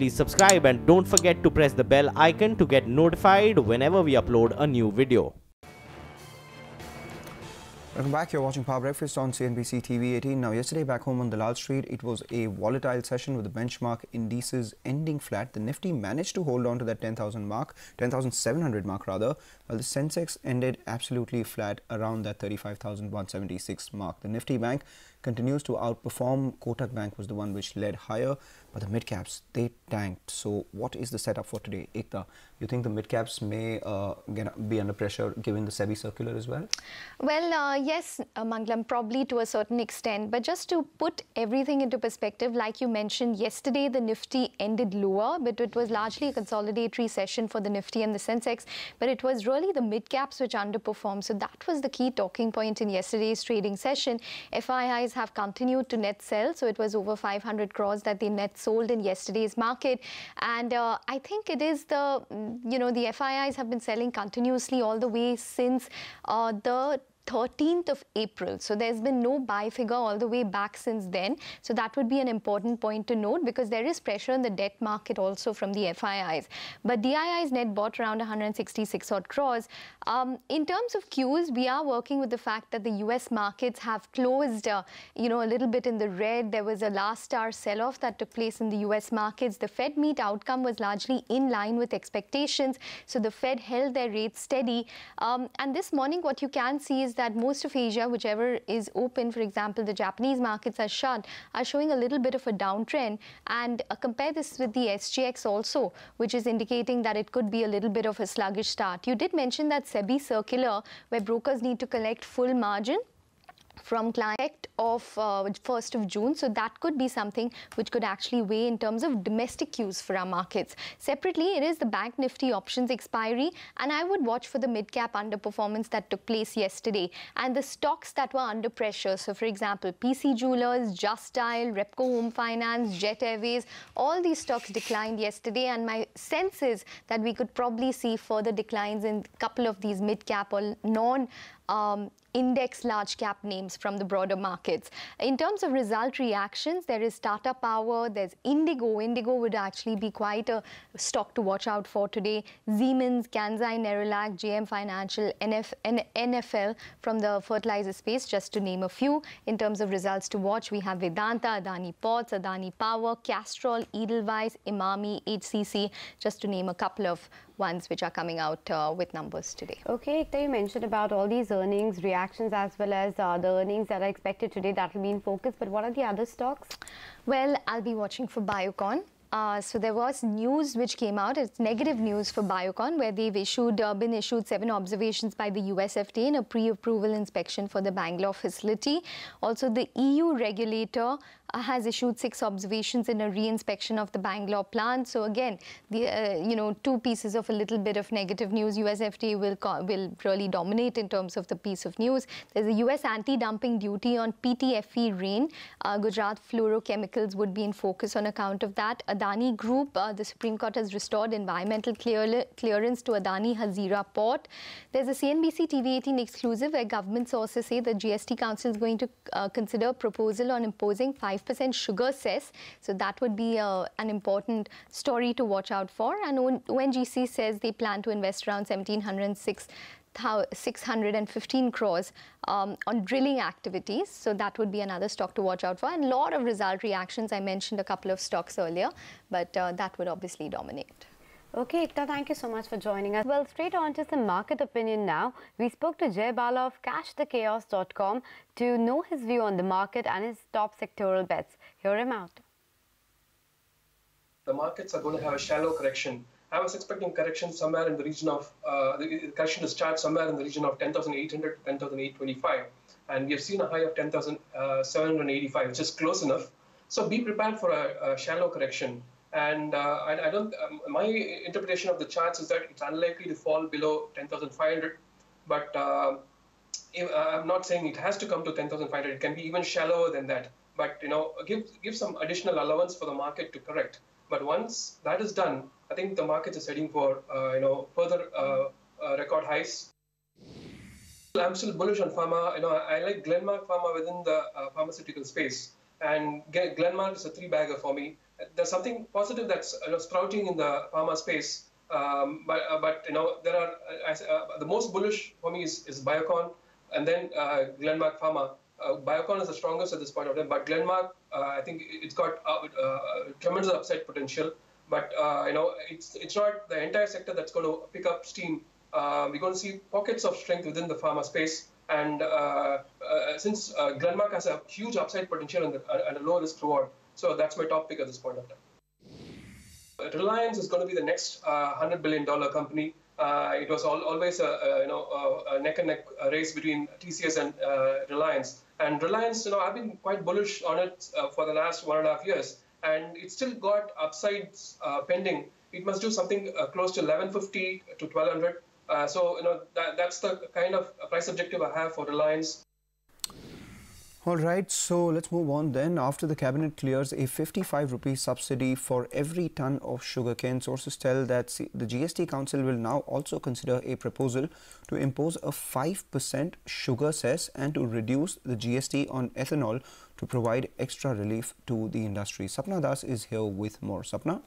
please subscribe and don't forget to press the bell icon to get notified whenever we upload a new video. Welcome back. You're watching Power Breakfast on CNBC TV18. Now, yesterday back home on the Lal Street, it was a volatile session with the benchmark indices ending flat. The Nifty managed to hold on to that 10,000 mark, 10,700 mark rather, while the Sensex ended absolutely flat around that 35,176 mark. The Nifty Bank continues to outperform. Kotak Bank was the one which led higher, but the mid-caps, they tanked. So what is the setup for today? Ekta, you think the mid-caps may be under pressure given the SEBI circular as well? Well, yes, Manglam, probably to a certain extent. But just to put everything into perspective, like you mentioned, yesterday the Nifty ended lower, but it was largely a consolidatory session for the Nifty and the Sensex. But it was really the mid-caps which underperformed. So that was the key talking point in yesterday's trading session. FIIs have continued to net sell. So it was over 500 crores that they net sold in yesterday's market. And I think it is the FIIs have been selling continuously all the way since the 13th of April. So there's been no buy figure all the way back since then. So that would be an important point to note because there is pressure in the debt market also from the FIIs. But DIIs net bought around 166 odd crores. In terms of cues, we are working with the fact that the US markets have closed, a little bit in the red. There was a last hour sell-off that took place in the US markets. The Fed meet outcome was largely in line with expectations. So the Fed held their rates steady. And this morning, what you can see is that most of Asia, whichever is open, for example, the Japanese markets are shut, are showing a little bit of a downtrend. And compare this with the SGX also, which is indicating that it could be a little bit of a sluggish start. You did mention that SEBI circular where brokers need to collect full margin from client of 1st of June. So that could be something which could actually weigh in terms of domestic cues for our markets. Separately, it is the Bank Nifty options expiry, and I would watch for the mid-cap underperformance that took place yesterday and the stocks that were under pressure. So, for example, PC Jewelers, Just Dial, Repco Home Finance, Jet Airways, all these stocks declined yesterday, and my sense is that we could probably see further declines in a couple of these mid-cap or index large cap names from the broader markets. In terms of result reactions, there is Tata Power, there's Indigo. Indigo would actually be quite a stock to watch out for today. Siemens, Kansai, Nerolac, JM Financial, NFL from the fertilizer space, just to name a few. In terms of results to watch, we have Vedanta, Adani Ports, Adani Power, Castrol, Edelweiss, Imami, HCC, just to name a couple of ones which are coming out with numbers today. Okay, Ekta, you mentioned about all these earnings reactions as well as the earnings that are expected today. That will be in focus. But what are the other stocks? Well, I'll be watching for Biocon. So there was news which came out. It's negative news for Biocon, where they've been issued 7 observations by the US FDA in a pre-approval inspection for the Bangalore facility. Also, the EU regulator has issued 6 observations in a re-inspection of the Bangalore plant. So again, the 2 pieces of a little bit of negative news. US FDA will really dominate in terms of the piece of news. There's a US anti-dumping duty on PTFE rain. Gujarat fluorochemicals would be in focus on account of that. Adani Group, the Supreme Court has restored environmental clearance to Adani Hazira Port. There's a CNBC TV18 exclusive where government sources say the GST Council is going to consider a proposal on imposing 5% sugar cess. So that would be an important story to watch out for. And ONGC says they plan to invest around 615 crores on drilling activities. So that would be another stock to watch out for. And a lot of result reactions. I mentioned a couple of stocks earlier, but that would obviously dominate. Okay, Ekta, thank you so much for joining us. Well, straight on to some market opinion now. We spoke to Jay Bala of cashthechaos.com to know his view on the market and his top sectoral bets. Hear him out. The markets are going to have a shallow correction. I was expecting correction somewhere in the region of, the correction to start somewhere in the region of 10,800 to 10,825. And we have seen a high of 10,785, which is close enough. So be prepared for a shallow correction. And my interpretation of the charts is that it's unlikely to fall below 10,500. But I'm not saying it has to come to 10,500. It can be even shallower than that. But give some additional allowance for the market to correct. But once that is done, I think the market is heading for further record highs. I'm still bullish on pharma. I like Glenmark Pharma within the pharmaceutical space, and Glenmark is a 3-bagger for me. there's something positive that's sprouting in the pharma space. But there are the most bullish for me is Biocon, and then Glenmark Pharma. Biocon is the strongest at this point of time, but Glenmark, I think it's got tremendous upside potential. But it's not the entire sector that's going to pick up steam. We're going to see pockets of strength within the pharma space, and since Glenmark has a huge upside potential and a low risk reward, so that's my top pick at this point of time. Reliance is going to be the next $100 billion company. It was always a neck and neck race between TCS and Reliance. And Reliance, I've been quite bullish on it for the last 1.5 years, and it's still got upsides pending. It must do something close to 1150 to 1200. So that's the kind of price objective I have for Reliance. All right, so let's move on then. After the cabinet clears a 55 rupee subsidy for every ton of sugarcane, sources tell that the GST Council will now also consider a proposal to impose a 5% sugar cess and to reduce the GST on ethanol to provide extra relief to the industry. Sapna Das is here with more. Sapna?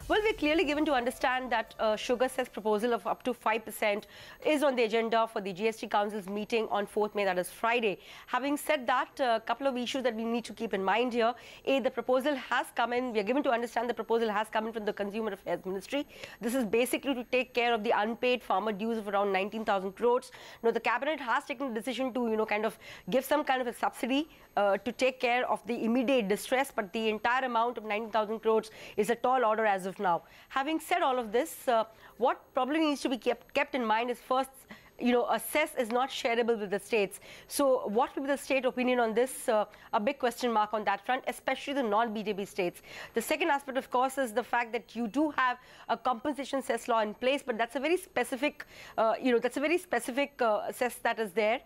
Well, we're clearly given to understand that sugar cess proposal of up to 5% is on the agenda for the GST Council's meeting on 4th May, that is Friday. Having said that, a couple of issues that we need to keep in mind here. A, the proposal has come in, we are given to understand the proposal has come in from the Consumer Affairs Ministry. This is basically to take care of the unpaid farmer dues of around 19,000 crores. Now, the cabinet has taken a decision to, kind of give some kind of a subsidy to take care of the immediate distress, but the entire amount of 19,000 crores is a tall order as of now. Having said all of this, what probably needs to be kept in mind is first, a cess is not shareable with the states. So what will be the state opinion on this? A big question mark on that front, especially the non-BJP states. The second aspect, of course, is the fact that you do have a compensation cess law in place, but that's a very specific, cess that is there.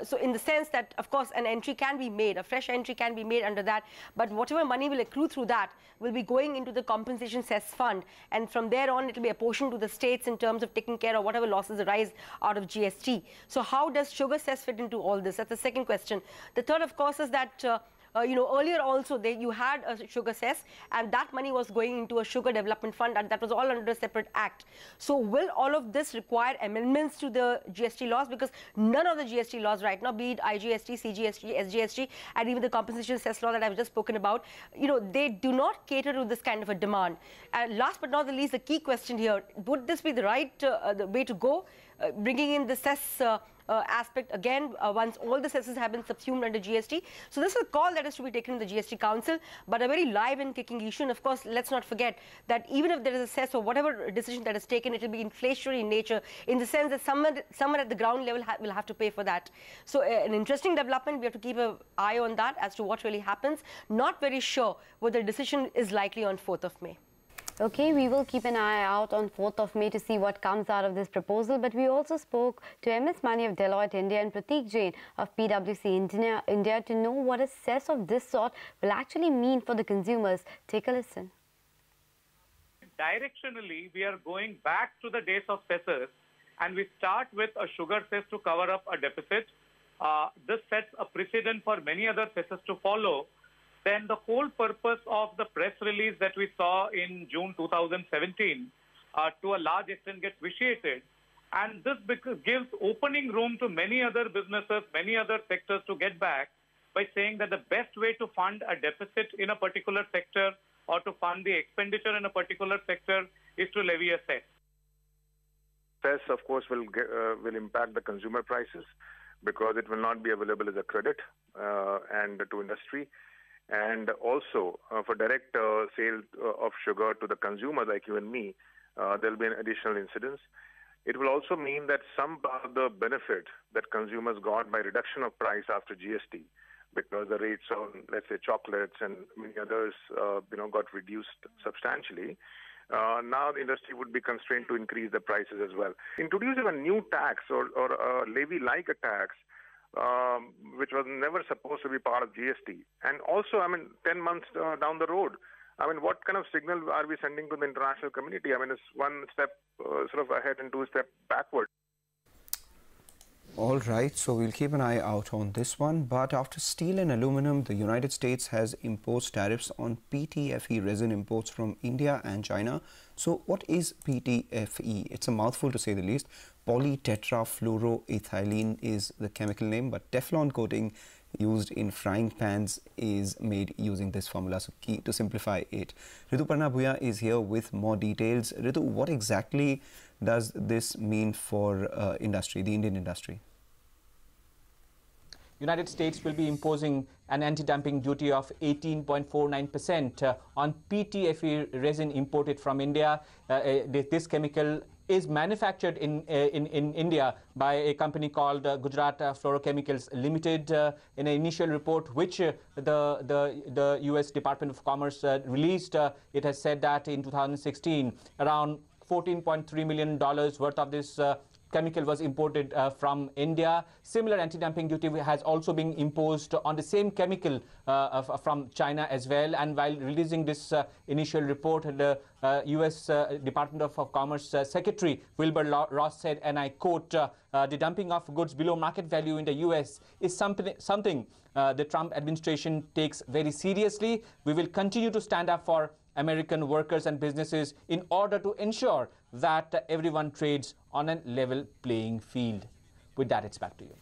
So in the sense that, of course, an entry can be made, a fresh entry can be made under that, but whatever money will accrue through that will be going into the compensation cess fund, and from there on it will be apportioned to the states in terms of taking care of whatever losses arise out of GST. So how does sugar cess fit into all this? That's the second question. The third, of course, is that earlier also you had a sugar cess, and that money was going into a sugar development fund, and that was all under a separate act. So will all of this require amendments to the GST laws? Because none of the GST laws right now, be it IGST, CGST, SGST, and even the compensation cess law that I've just spoken about, they do not cater to this kind of a demand. And last but not the least, the key question here, would this be the right the way to go? Bringing in the cess aspect again once all the cesses have been subsumed under GST. So this is a call that is to be taken in the GST Council, but a very live and kicking issue. And of course, let's not forget that even if there is a cess or whatever decision that is taken, it will be inflationary in nature, in the sense that someone at the ground level will have to pay for that. So an interesting development. We have to keep an eye on that as to what really happens. Not very sure whether the decision is likely on 4th of May. Okay, we will keep an eye out on 4th of May to see what comes out of this proposal. But we also spoke to MS Mani of Deloitte India and Prateek Jain of PwC India to know what a cess of this sort will actually mean for the consumers. Take a listen. Directionally, we are going back to the days of cesses, and we start with a sugar cess to cover up a deficit. This sets a precedent for many other cesses to follow. Then the whole purpose of the press release that we saw in June 2017 to a large extent gets vitiated. And this gives opening room to many other businesses, many other sectors to get back by saying that the best way to fund a deficit in a particular sector or to fund the expenditure in a particular sector is to levy a cess. Cess, of course, will impact the consumer prices because it will not be available as a credit and to industry. And also, for direct sale of sugar to the consumer like you and me, there will be an additional incidence. It will also mean that some part of the benefit that consumers got by reduction of price after GST, because the rates on, let's say, chocolates and many others, got reduced substantially. Now the industry would be constrained to increase the prices as well. Introducing a new tax or a levy like a tax, which was never supposed to be part of GST. And also, 10 months down the road, what kind of signal are we sending to the international community? It's one step sort of ahead and two steps backward. All right, so we'll keep an eye out on this one. But after steel and aluminum, the United States has imposed tariffs on PTFE resin imports from India and China. So what is PTFE? It's a mouthful to say the least. Polytetrafluoroethylene is the chemical name, but Teflon coating used in frying pans is made using this formula. So key to simplify it. Rituparna Bhuya is here with more details. Ritu, what exactly does this mean for industry, the Indian industry? United States will be imposing an anti-dumping duty of 18.49% on PTFE resin imported from India. This chemical is manufactured in India by a company called Gujarat Fluorochemicals Limited. In an initial report which the US Department of Commerce released, it has said that in 2016 around $14.3 million worth of this chemical was imported from India. Similar anti-dumping duty has also been imposed on the same chemical from China as well. And while releasing this initial report, the US Department of Commerce Secretary Wilbur Ross said, and I quote, the dumping of goods below market value in the US is something the Trump administration takes very seriously. We will continue to stand up for American workers and businesses in order to ensure that everyone trades on a level playing field. With that, it's back to you.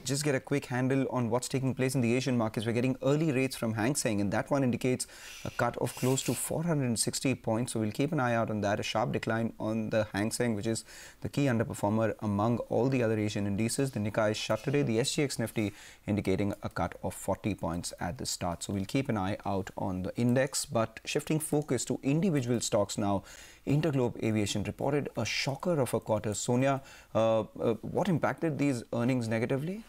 Just get a quick handle on what's taking place in the Asian markets. We're getting early rates from Hang Seng, and that one indicates a cut of close to 460 points. So we'll keep an eye out on that. A sharp decline on the Hang Seng, which is the key underperformer among all the other Asian indices. The Nikkei is shut today. The SGX Nifty indicating a cut of 40 points at the start. So we'll keep an eye out on the index. But shifting focus to individual stocks now, Interglobe Aviation reported a shocker of a quarter. Sonia, what impacted these earnings negatively?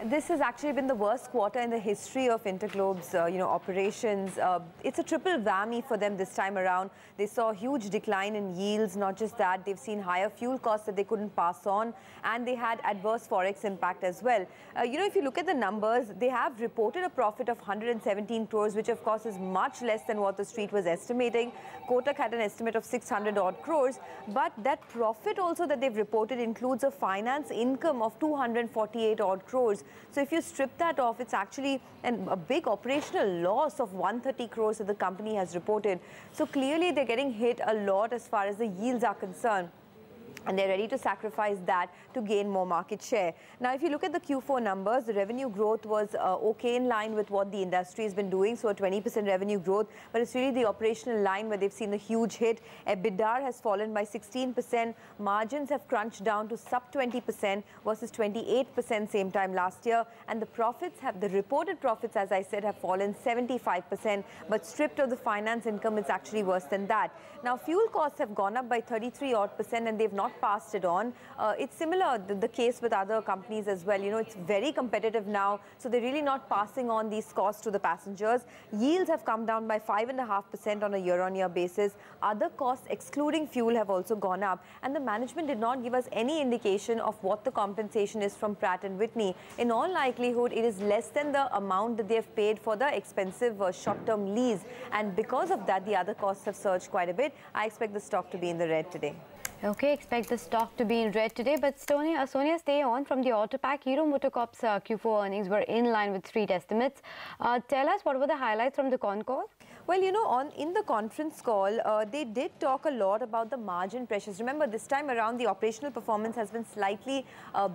This has actually been the worst quarter in the history of Interglobe's, operations. It's a triple whammy for them this time around. They saw a huge decline in yields. Not just that, they've seen higher fuel costs that they couldn't pass on, and they had adverse forex impact as well. If you look at the numbers, they have reported a profit of 117 crores, which of course is much less than what the street was estimating. Kotak had an estimate of 600 odd crores, but that profit also that they've reported includes a finance income of 248 odd crores. So if you strip that off, it's actually a big operational loss of 130 crores that the company has reported. So clearly they're getting hit a lot as far as the yields are concerned, and they're ready to sacrifice that to gain more market share. Now, if you look at the Q4 numbers, the revenue growth was okay in line with what the industry has been doing, so a 20% revenue growth, but it's really the operational line where they've seen the huge hit. EBITDA has fallen by 16%, margins have crunched down to sub 20% versus 28% same time last year, and the reported profits, as I said, have fallen 75%, but stripped of the finance income, it's actually worse than that. Now, fuel costs have gone up by 33 odd %, and they've not passed it on. It's similar, the case with other companies as well. It's very competitive now, so they're really not passing on these costs to the passengers. Yields have come down by 5.5% on a year-on-year basis. Other costs, excluding fuel, have also gone up, and the management did not give us any indication of what the compensation is from Pratt & Whitney. In all likelihood, it is less than the amount that they have paid for the expensive short-term lease, and because of that, the other costs have surged quite a bit. I expect the stock to be in the red today. Okay, expect the stock to be in red today. But Sonia, stay on from the auto pack. Hero MotoCorp's Q4 earnings were in line with street estimates. Tell us, what were the highlights from the con call? Well, in the conference call, they did talk a lot about the margin pressures. Remember, this time around, the operational performance has been slightly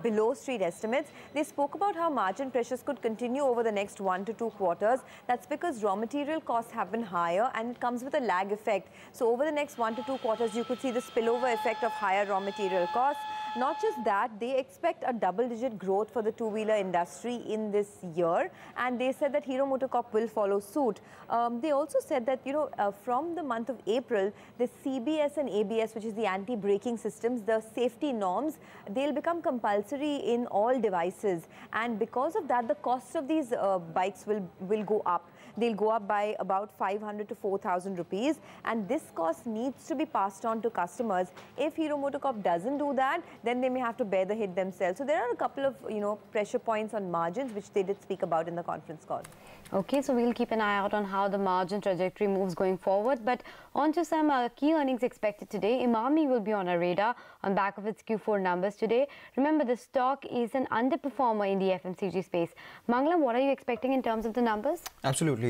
below street estimates. They spoke about how margin pressures could continue over the next 1 to 2 quarters. That's because raw material costs have been higher, and it comes with a lag effect. So over the next 1 to 2 quarters, you could see the spillover effect of higher raw material costs. Not just that, they expect a double-digit growth for the two-wheeler industry in this year, and they said that Hero MotoCorp will follow suit. They also said that, from the month of April, the CBS and ABS, which is the anti-braking systems, the safety norms, they'll become compulsory in all devices, and because of that, the cost of these bikes will go up. they'll go up by about 500 to 4,000 rupees. And this cost needs to be passed on to customers. If Hero MotoCorp doesn't do that, then they may have to bear the hit themselves. So there are a couple of, pressure points on margins, which they did speak about in the conference call. Okay, so we'll keep an eye out on how the margin trajectory moves going forward. But on to some key earnings expected today. Emami will be on our radar on back of its Q4 numbers today. Remember, the stock is an underperformer in the FMCG space. Mangalam, what are you expecting in terms of the numbers? Absolutely.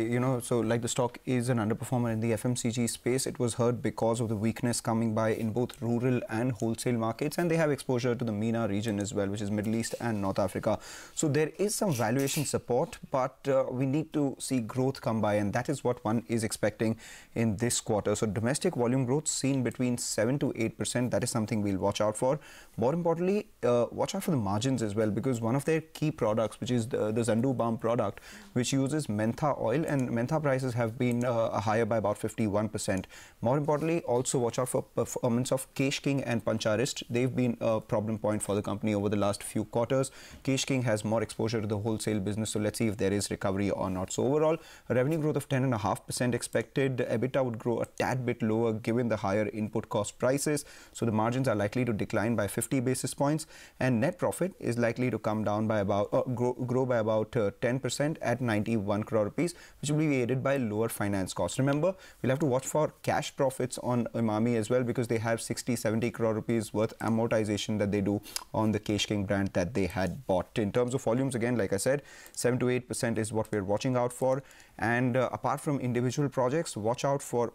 So like the stock is an underperformer in the FMCG space. It was hurt because of the weakness coming by in both rural and wholesale markets, and they have exposure to the MENA region as well, which is Middle East and North Africa. So there is some valuation support, but we need to see growth come by, and that is what one is expecting in this quarter. So domestic volume growth seen between 7 to 8%. That is something we'll watch out for. More importantly, watch out for the margins as well, because one of their key products, which is the Zandu Balm product, which uses mentha oil, and mentha prices have been higher by about 51%. More importantly, also watch out for performance of Kesh King and Pancharist. They've been a problem point for the company over the last few quarters. Kesh King has more exposure to the wholesale business, so let's see if there is recovery or not. So overall, a revenue growth of 10.5% expected. EBITDA would grow a tad bit lower given the higher input cost prices. So the margins are likely to decline by 50 basis points, and net profit is likely to come down by about grow by about 10% at 91 crore rupees, which will be aided by lower finance costs. Remember, we'll have to watch for cash profits on Emami as well, because they have 60-70 crore rupees worth amortization that they do on the Kesh King brand that they had bought. In terms of volumes, again, like I said, 7 to 8% is what we're watching out for. And apart from individual projects, watch out for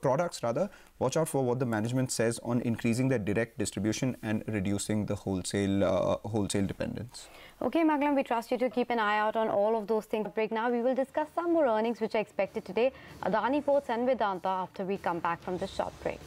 watch out for what the management says on increasing their direct distribution and reducing the wholesale dependence. Okay, Mangalam, we trust you to keep an eye out on all of those things. Break now. We will discuss some more earnings which are expected today. Adani Ports and Vedanta after we come back from this short break.